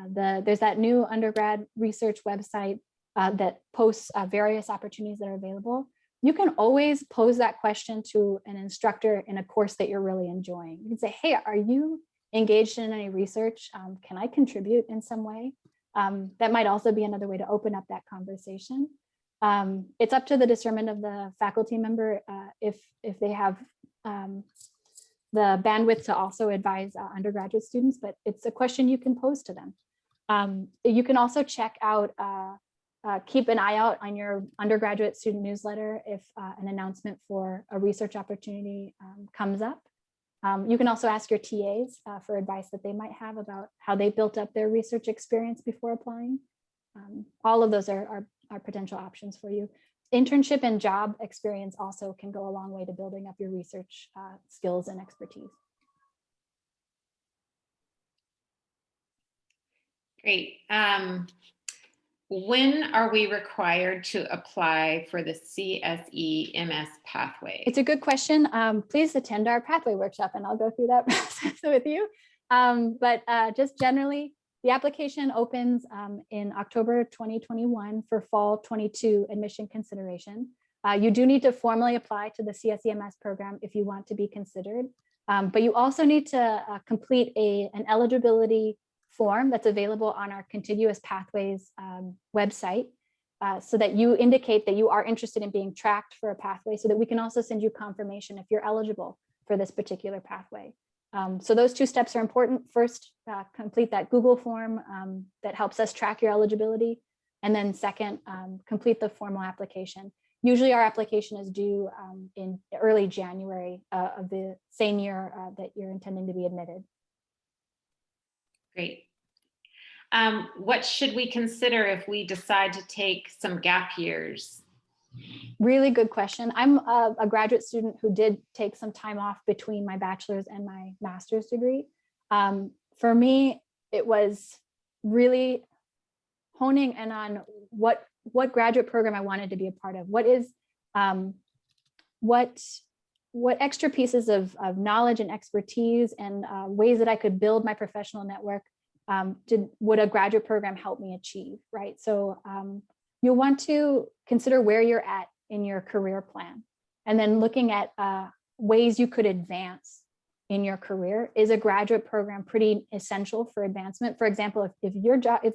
There's that new undergrad research website that posts various opportunities that are available. You can always pose that question to an instructor in a course that you're really enjoying. You can say, hey, are you engaged in any research? Can I contribute in some way? That might also be another way to open up that conversation. It's up to the discernment of the faculty member if they have the bandwidth to also advise undergraduate students, but it's a question you can pose to them. You can also check out, keep an eye out on your undergraduate student newsletter if an announcement for a research opportunity comes up. You can also ask your TAs for advice that they might have about how they built up their research experience before applying. All of those are potential options for you. Internship and job experience also can go a long way to building up your research skills and expertise. Great. When are we required to apply for the CSE MS pathway? It's a good question. Please attend our pathway workshop and I'll go through that process with you. But just generally, the application opens in October 2021 for fall 22 admission consideration. You do need to formally apply to the CSE-MS program if you want to be considered, but you also need to complete an eligibility form that's available on our Contiguous Pathways website so that you indicate that you are interested in being tracked for a pathway so that we can also send you confirmation if you're eligible for this particular pathway. So those two steps are important. First, complete that Google form that helps us track your eligibility. And then second, complete the formal application. Usually our application is due in early January of the same year that you're intending to be admitted. Great. What should we consider if we decide to take some gap years? Really good question. I'm a graduate student who did take some time off between my bachelor's and my master's degree. For me, it was really honing in on what graduate program I wanted to be a part of. What extra pieces of knowledge and expertise and ways that I could build my professional network would a graduate program help me achieve, right? So you'll want to consider where you're at in your career plan, and then looking at ways you could advance in your career. Is a graduate program pretty essential for advancement? For example, if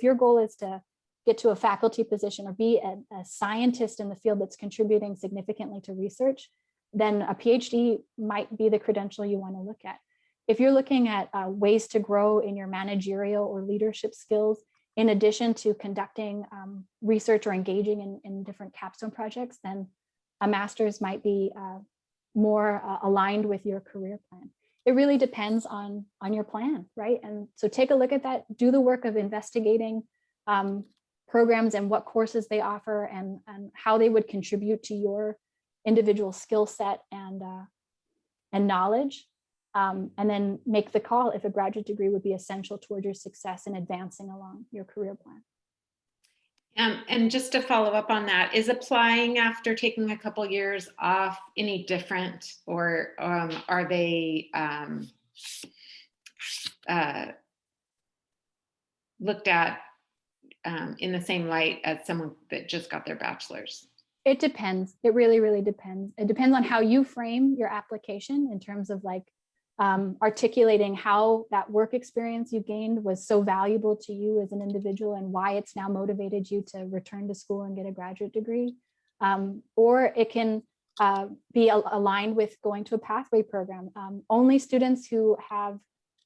your goal is to get to a faculty position or be a scientist in the field that's contributing significantly to research, then a PhD might be the credential you want to look at. If you're looking at ways to grow in your managerial or leadership skills, in addition to conducting research or engaging in different capstone projects, then a master's might be more aligned with your career plan. It really depends on your plan, right? And so take a look at that, do the work of investigating programs and what courses they offer and how they would contribute to your individual skill set and knowledge. And then make the call if a graduate degree would be essential toward your success in advancing along your career plan. And just to follow up on that, is applying after taking a couple years off any different, or are they looked at in the same light as someone that just got their bachelor's? It depends. It really, really depends. It depends on how you frame your application in terms of like articulating how that work experience you gained was so valuable to you as an individual and why it's now motivated you to return to school and get a graduate degree. Or it can be aligned with going to a pathway program. Only students who have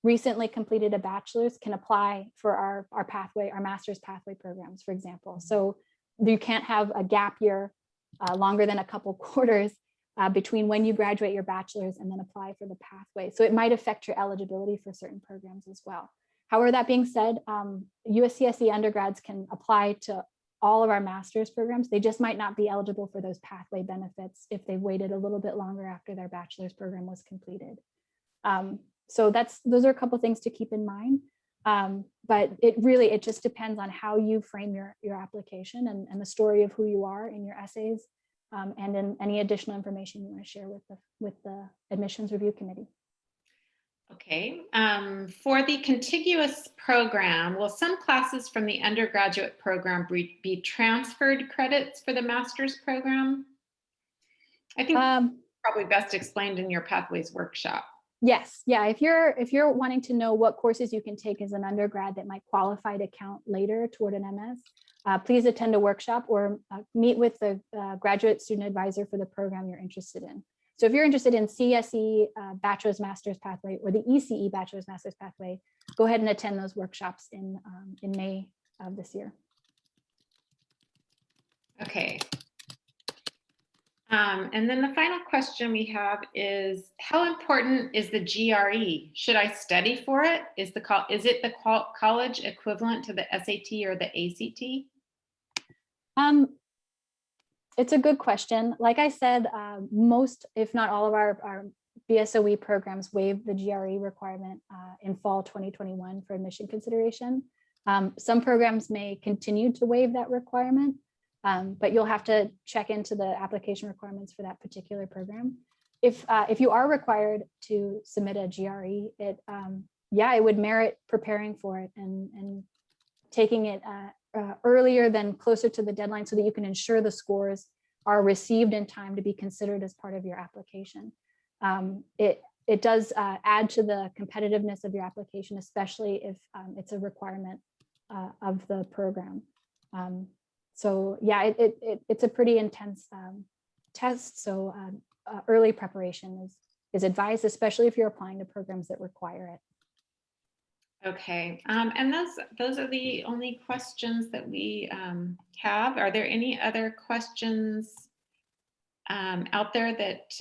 recently completed a bachelor's can apply for our pathway, our master's pathway programs, for example. So you can't have a gap year longer than a couple quarters between when you graduate your bachelor's and then apply for the pathway. So it might affect your eligibility for certain programs as well. However, that being said, UCSC undergrads can apply to all of our master's programs. They just might not be eligible for those pathway benefits if they waited a little bit longer after their bachelor's program was completed. So those are a couple things to keep in mind. But it just depends on how you frame your application and the story of who you are in your essays, and in any additional information you want to share with the admissions review committee. Okay, for the contiguous program, will some classes from the undergraduate program be transferred credits for the master's program? I think probably best explained in your pathways workshop. Yes, yeah. If you're wanting to know what courses you can take as an undergrad that might qualify to count later toward an MS, please attend a workshop or meet with the graduate student advisor for the program you're interested in. So if you're interested in CSE bachelor's master's pathway or the ECE bachelor's master's pathway, go ahead and attend those workshops in May of this year. Okay. And then the final question we have is, how important is the GRE? Should I study for it? Is it the college equivalent to the SAT or the ACT? It's a good question. Like I said, most, if not all of our BSOE programs waive the GRE requirement in fall 2021 for admission consideration. Some programs may continue to waive that requirement. But you'll have to check into the application requirements for that particular program. If you are required to submit a GRE, it would merit preparing for it and taking it earlier than closer to the deadline so that you can ensure the scores are received in time to be considered as part of your application. It does add to the competitiveness of your application, especially if it's a requirement of the program. So yeah, it's a pretty intense test. So early preparation is advised, especially if you're applying to programs that require it. Okay, and those are the only questions that we have. Are there any other questions out there that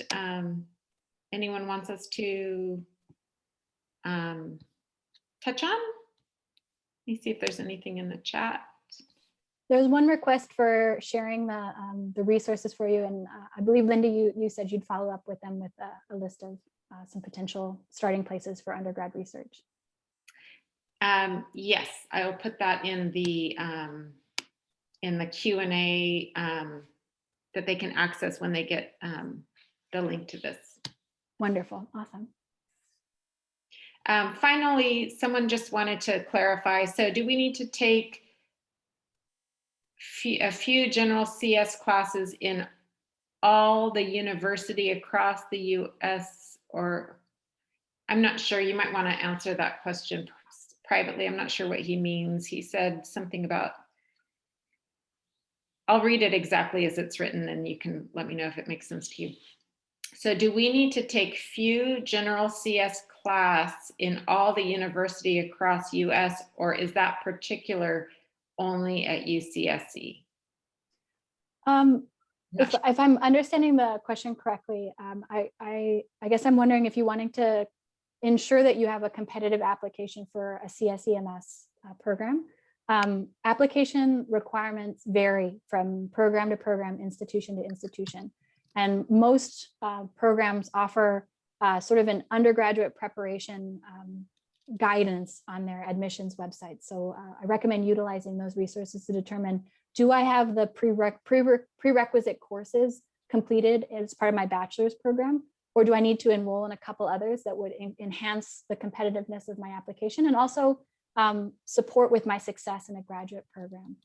anyone wants us to touch on? Let me see if there's anything in the chat. There's one request for sharing the resources for you. And I believe, Linda, you said you'd follow up with them with a list of some potential starting places for undergrad research. Yes, I will put that in the Q&A that they can access when they get the link to this. Wonderful, awesome. Finally, someone just wanted to clarify. So do we need to take a few general CS classes in all the university across the US, or I'm not sure, you might want to answer that question privately. I'm not sure what he means. He said something about, I'll read it exactly as it's written and you can let me know if it makes sense to you. So do we need to take few general CS class in all the university across US, or is that particular only at UCSC? If I'm understanding the question correctly, I guess I'm wondering if you're wanting to ensure that you have a competitive application for a CSEMS program. Application requirements vary from program to program, institution to institution. And most programs offer sort of an undergraduate preparation guidance on their admissions website. So I recommend utilizing those resources to determine, do I have the prerequisite courses completed as part of my bachelor's program, or do I need to enroll in a couple others that would enhance the competitiveness of my application and also support with my success in a graduate program?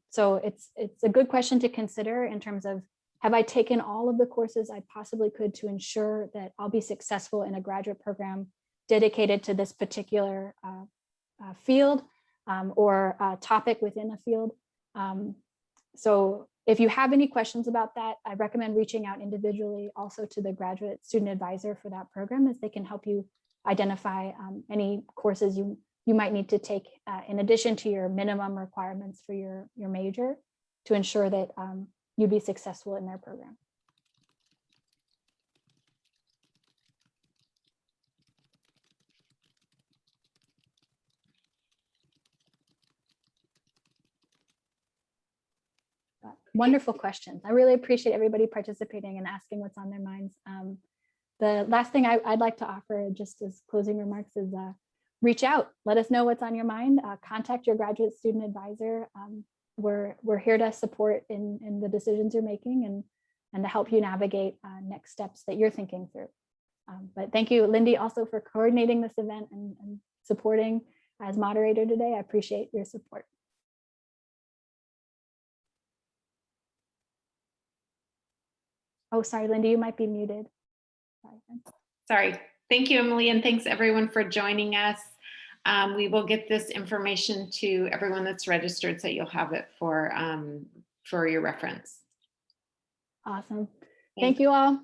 So it's a good question to consider in terms of, have I taken all of the courses I possibly could to ensure that I'll be successful in a graduate program dedicated to this particular field or topic within a field? So if you have any questions about that, I recommend reaching out individually also to the graduate student advisor for that program, as they can help you identify any courses you might need to take in addition to your minimum requirements for your major, to ensure that you'd be successful in their program. Wonderful questions. I really appreciate everybody participating and asking what's on their minds. The last thing I'd like to offer, just as closing remarks, is reach out. Let us know what's on your mind. Contact your graduate student advisor. We're here to support in the decisions you're making and to help you navigate next steps that you're thinking through. But thank you, Lindy, also for coordinating this event and supporting as moderator today. I appreciate your support. Oh, sorry, Lindy, you might be muted. Sorry. Thank you, Emily, and thanks everyone for joining us. We will get this information to everyone that's registered, so you'll have it for your reference. Awesome. Thank you all.